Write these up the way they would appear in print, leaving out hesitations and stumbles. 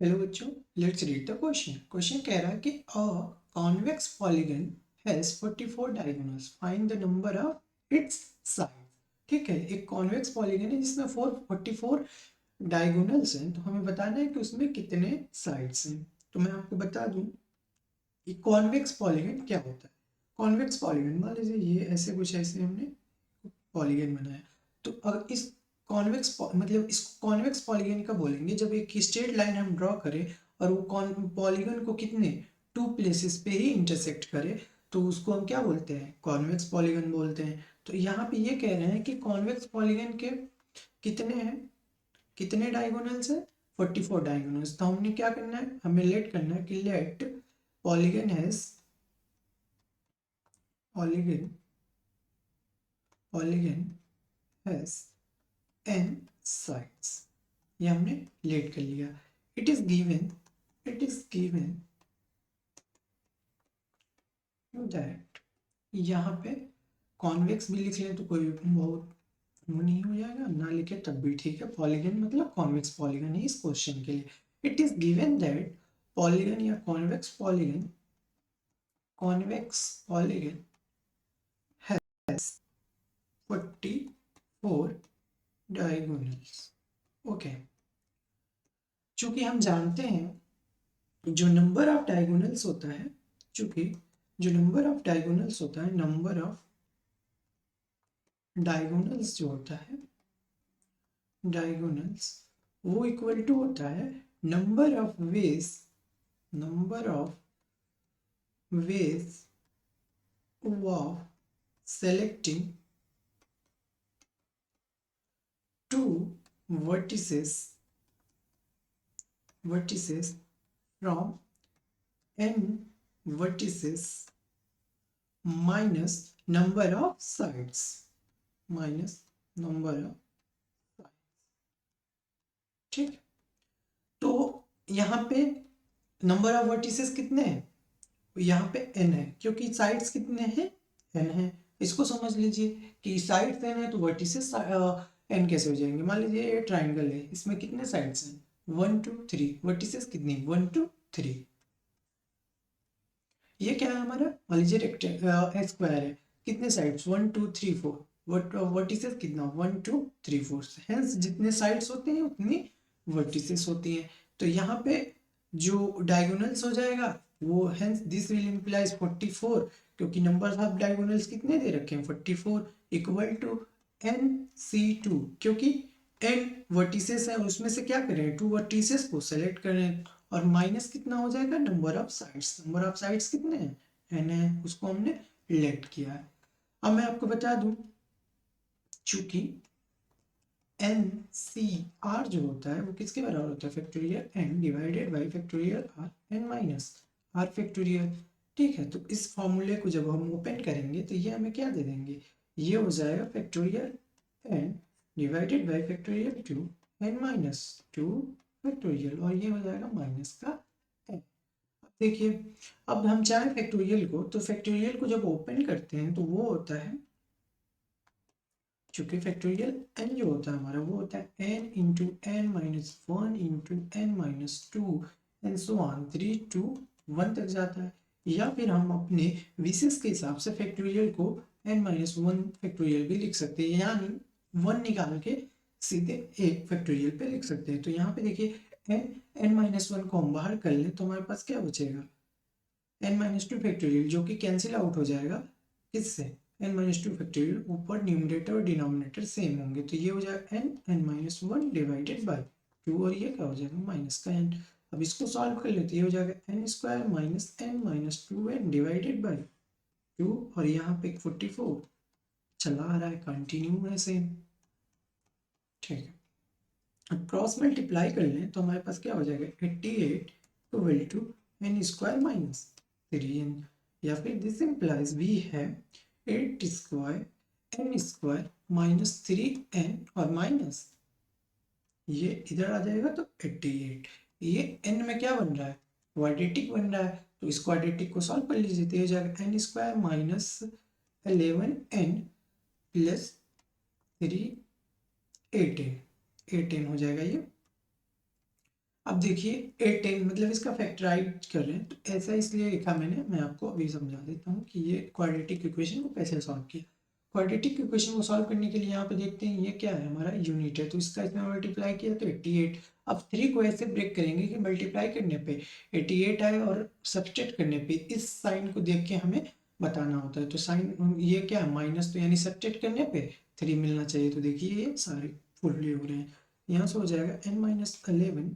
Hello बच्चों, let's read the question. Question कह रहा है कि a convex polygon has 44 diagonals, find the number of its side. ठीक है, एक कॉन्वेक्स पॉलीगन है जिसमें 44 डायगोनल्स हैं, तो हमें बताना है कि उसमें कितने साइड्स हैं। तो मैं आपको बता दूं कि कॉन्वेक्स पॉलीगन क्या होता है। कॉन्वेक्स पॉलीगन, मान लीजिए ये ऐसे कुछ ऐसे हमने पॉलीगन बनाया, तो अगर इस कॉन्वेक्स मतलब इस कॉन्वेक्स पॉलीगन का बोलेंगे जब एक स्ट्रेट लाइन हम ड्रॉ करें और वो पॉलीगन को कितने टू प्लेसेस पे ही इंटरसेक्ट करे, तो उसको हम क्या बोलते हैं, कॉन्वेक्स पॉलीगन बोलते हैं। तो यहाँ पे ये कह रहे हैं कि कॉन्वेक्स पॉलीगन के कितने हैं, कितने डायगोनल्स है, 44 डायगोनल्स। तो हमने क्या करना है, हमें लेट करना है कि let polygon has polygon polygon has n sides। ये हमने लेट कर लिया। इट इज गिवन दैट, यहाँ पे कॉन्वेक्स भी लिख लें तो कोई बहुत वो नहीं हो जाएगा, ना लिखे तब भी ठीक है। पॉलीगन मतलब कॉन्वेक्स पॉलीगन है इस क्वेश्चन के लिए। It is given that polygon या convex polygon has 44 diagonals. Okay, चूंकि हम जानते हैं जो नंबर ऑफ डायगोनल्स होता है, चूंकि जो नंबर ऑफ डायगोनल्स होता है, नंबर ऑफ डायगोनल्स जो होता है, डायगोनल्स वो इक्वल टू होता है number of ways of selecting two vertices from n vertices minus number of sides minus number of sides। ठीक, तो यहाँ पे नंबर ऑफ वर्टिसेस कितने हैं, यहाँ पे n है, क्योंकि साइड्स कितने हैं, n है। इसको समझ लीजिए कि साइड्स n है तो वर्टिसेस n कैसे हो जाएंगे। मान लीजिए ये ट्राइंगल है, इसमें कितने साइड्स हैं, 1 2 3, वर्टिसेस कितनी, 1 2 3। ये क्या है हमारा, मान लीजिए रेक्टेंगल स्क्वायर है, कितने साइड्स, 1 2 3 4, वर्टिसेस कितना, 1 2 3 4। हेंस जितने साइड्स होते हैं उतनी वर्टिसेस होती हैं। तो यहाँ पे जो डायगोनल्स हो जाएगा वो, हेंस दिस विल इम्प्लाइज 44, क्योंकि नंबर ऑफ डायगोनल्स कितने दे रखे हैं, 44 इक्वल टू NC2, क्योंकि n वर्टिसेस है उसमें से क्या करें, टू वर्टिसेस को सेलेक्ट करें, और माइनस कितना हो जाएगा, नंबर ऑफ साइड्स कितने हैं, n है, उसको हमने लेट किया है। अब मैं आपको बता दूं, चूंकि एन सी आर जो होता है वो किसके बराबर होता है, factorial n divided by factorial r n minus r factorial. ठीक है, तो इस फॉर्मूले को जब हम ओपन करेंगे तो ये हमें क्या दे देंगे, ये हो जाएगा factorial n divided by factorial 2 n minus 2 factorial, और ये हो जाएगा माइनस का n। अब देखिए, अब हम चाहें फैक्टोरियल को, तो फैक्टोरियल को जब ओपन करते हैं तो वो होता है, चूंकि फैक्टोरियल n जो होता है हमारा वो होता है n into n minus one into n minus two and so on 3 to 1 तक जाता है। या फिर हम अपने विशेष के हिसाब से फैक्टोरियल को n माइनस वन फैक्टोरियल भी लिख सकते हैं, यानी 1 निकाल के सीधे एक फैक्टोरियल पे लिख सकते हैं। तो यहाँ पे देखिए n माइनस वन को हम बाहर कर लें तो हमारे पास क्या बचेगा, n माइनस टू फैक्टोरियल, जो कि कैंसिल आउट हो जाएगा किससे, n माइनस टू फैक्टोरियल, ऊपर न्यूमरेटर और डिनोमिनेटर सेम होंगे, तो ये हो जाएगा n minus one divided by two, और ये क्या हो जाएगा माइनस का n। अब इसको सॉल्व कर लेते, ये हो जाएगा n square minus n minus two n divided by two, और यहाँ पे 44 चला आ रहा है, कंटिन्यू है सेम। ठीक है, अब क्रॉस मल्टीप्लाई कर लें तो हमारे पास क्या हो जाएगा, 88 equal to n square minus 3n, या फिर दिस इंप्लाइज वी है 8 square n square minus 3n, और माइनस ये इधर आ जाएगा तो 88। ये n में क्या बन रहा है, क्वाड्रेटिक बन रहा है, तो इस क्वाड्रेटिक को सॉल्व कर लीजिए, तो ये हो जाएगा n square minus 11n plus 3 18 18 हो जाएगा ये। अब देखिए 18 मतलब इसका फैक्टराइज कर रहे हैं, तो ऐसा इसलिए लिखा मैंने, मैं आपको अभी समझा देता हूँ कि ये क्वाड्रेटिक इक्वेशन को कैसे सॉल्व किया। क्वाड्रेटिक इक्वेशन को सॉल्व करने के लिए यहाँ पे देखते हैं ये क्या है, हमारा यूनिट है, तो इसका इसमें मल्टीप्लाई किया तो 88। अब 3 को ऐसे ब्रेक करेंगे कि मल्टीप्लाई करने पे 88 आए और सब्सट्रैक्ट करने पे इस साइन को देख के हमें बताना होता है। तो साइन ये क्या है माइनस, तो यानी सब्सट्रैक्ट करने पे 3 मिलना चाहिए। तो देखिए ये सारे फुल्ली हो रहे हैं, यहाँ से हो जाएगा n-11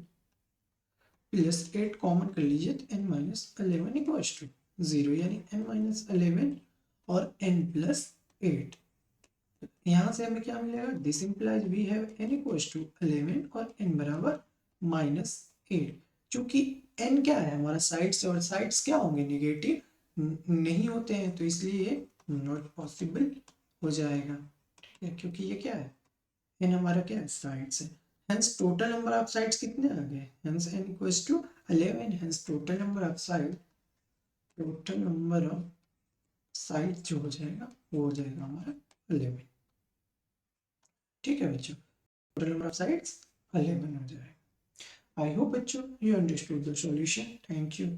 प्लस 8 कॉमन कर लीजिए तो n-11 इक्वल्स टू 0, यानी n-11 और n+8। यहाँ से हमें क्या मिलेगा, this implies we have n equals to 11 और n बराबर -8। चूंकि n क्या है हमारा साइड्स, और साइड्स क्या होंगे नेगेटिव नहीं होते हैं, तो इसलिए ये नॉट पॉसिबल हो जाएगा। ठीक है, क्योंकि ये क्या है n हमारा क्या है साइड्स है। Hence total number of sides कितने आ गए, hence n equals to 11, hence total number of side, total number of side जो हो जाएगा वो हो जाएगा हमारा 11। ठीक है बच्चों, टोटल नंबर ऑफ साइड्स 11 हो जाएगा। आई होप बच्चों you understood the solution. Thank you.